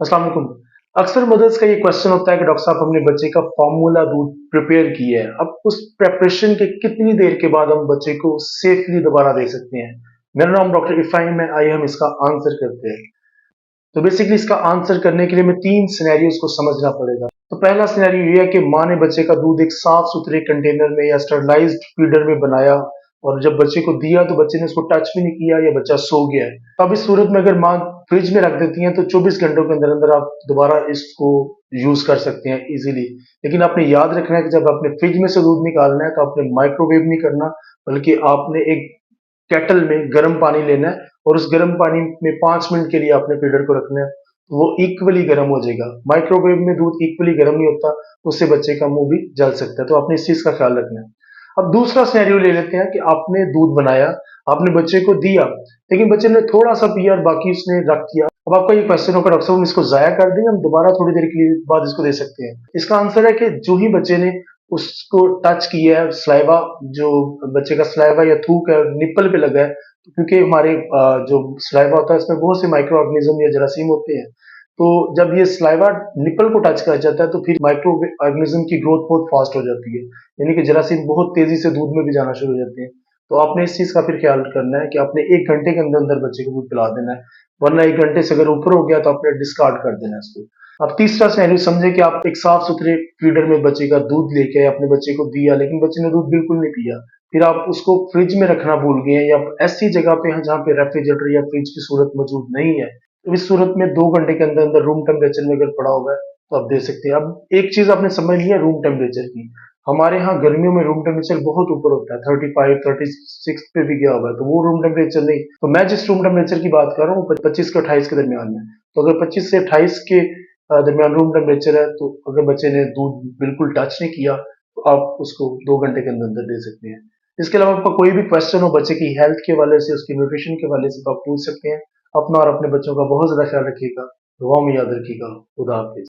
अस्सलाम वालेकुम। अक्सर मदर्स का ये क्वेश्चन होता है कि डॉक्टर साहब हमने बच्चे का फार्मूला दूध प्रिपेयर किया है, अब उस प्रेपरेशन के कितनी देर के बाद हम बच्चे को सेफली दोबारा दे सकते हैं। मेरा नाम डॉक्टर इफ़ाहिम है, आइए हम इसका आंसर करते हैं। तो बेसिकली इसका आंसर करने के लिए हमें तीन सिनेरियोज को समझना पड़ेगा। तो पहला सिनेरियो ये है कि माँ ने बच्चे का दूध एक साफ सुथरे कंटेनर में या स्टरलाइज्ड फीडर में बनाया और जब बच्चे को दिया तो बच्चे ने उसको टच भी नहीं किया या बच्चा सो गया है। अब इस सूरत में अगर माँ फ्रिज में रख देती हैं तो 24 घंटों के अंदर अंदर आप दोबारा इसको यूज कर सकते हैं इजीली। लेकिन आपने याद रखना है कि जब आपने फ्रिज में से दूध निकालना है तो आपने माइक्रोवेव नहीं करना, बल्कि आपने एक केटल में गर्म पानी लेना है और उस गर्म पानी में 5 मिनट के लिए आपने फीडर को रखना है। वो इक्वली गर्म हो जाएगा। माइक्रोवेव में दूध इक्वली गर्म नहीं होता, उससे बच्चे का मुंह भी जल सकता है, तो आपने इस चीज का ख्याल रखना है। अब दूसरा सिनेरियो ले लेते हैं कि आपने दूध बनाया, आपने बच्चे को दिया, लेकिन बच्चे ने थोड़ा सा पिया और बाकी उसने रख दिया। अब आपका ये क्वेश्चन होगा डॉक्टर साहब हम इसको जाया कर दें, हम दोबारा थोड़ी देर के लिए बाद इसको दे सकते हैं। इसका आंसर है कि जो ही बच्चे ने उसको टच किया है, स्लाइवा, जो बच्चे का स्लाइवा या थूक है निप्पल पे लगा है, क्योंकि हमारे जो स्लाइवा होता है इसमें बहुत से माइक्रो ऑर्गेनिज्म या जरासीम होते हैं। तो जब ये स्लाइवा निप्पल को टच कर जाता है तो फिर माइक्रो ऑर्गेनिज्म की ग्रोथ बहुत फास्ट हो जाती है, यानी कि जरासीम बहुत तेजी से दूध में भी जाना शुरू हो जाते हैं। तो आपने इस चीज का फिर ख्याल करना है कि आपने 1 घंटे के अंदर अंदर बच्चे को दूध पिला देना है, वरना 1 घंटे से अगर ऊपर हो गया तो आपने डिस्कार्ड कर देना है इसको। अब तीसरा सिनेरियो समझे कि आप एक साफ सुथरे फीडर में बच्चे का दूध लेके आए, अपने बच्चे को दिया, लेकिन बच्चे ने दूध बिल्कुल नहीं पिया। फिर आप उसको फ्रिज में रखना भूल गए हैं या ऐसी जगह पे हैं जहाँ पे रेफ्रिजरेटर या फ्रिज की सूरत मौजूद नहीं है, तो इस सूरत में 2 घंटे के अंदर अंदर रूम टेम्परेचर में अगर पड़ा हुआ है तो आप दे सकते हैं। अब एक चीज आपने समझ लिया रूम टेम्परेचर की, हमारे यहाँ गर्मियों में रूम टेम्परेचर बहुत ऊपर होता है, 35 36 पे भी गया हुआ है, तो वो रूम टेम्परेचर नहीं। तो मैं जिस रूम टेम्परेचर की बात कर रहा हूँ 25 से 28 के दरमियान में। तो अगर 25 से 28 के दरमियान रूम टेम्परेचर है तो अगर बच्चे ने दूध बिल्कुल टच नहीं किया तो आप उसको 2 घंटे के अंदर अंदर दे सकते हैं। इसके अलावा आपका कोई भी क्वेश्चन हो बच्चे की हेल्थ के हवाले से, उसकी न्यूट्रिशन के हवाले से, तो आप पूछ सकते हैं। अपना और अपने बच्चों का बहुत ज्यादा ख्याल रखिएगा, दुआ में याद रखिएगा। खुदा हाफिज।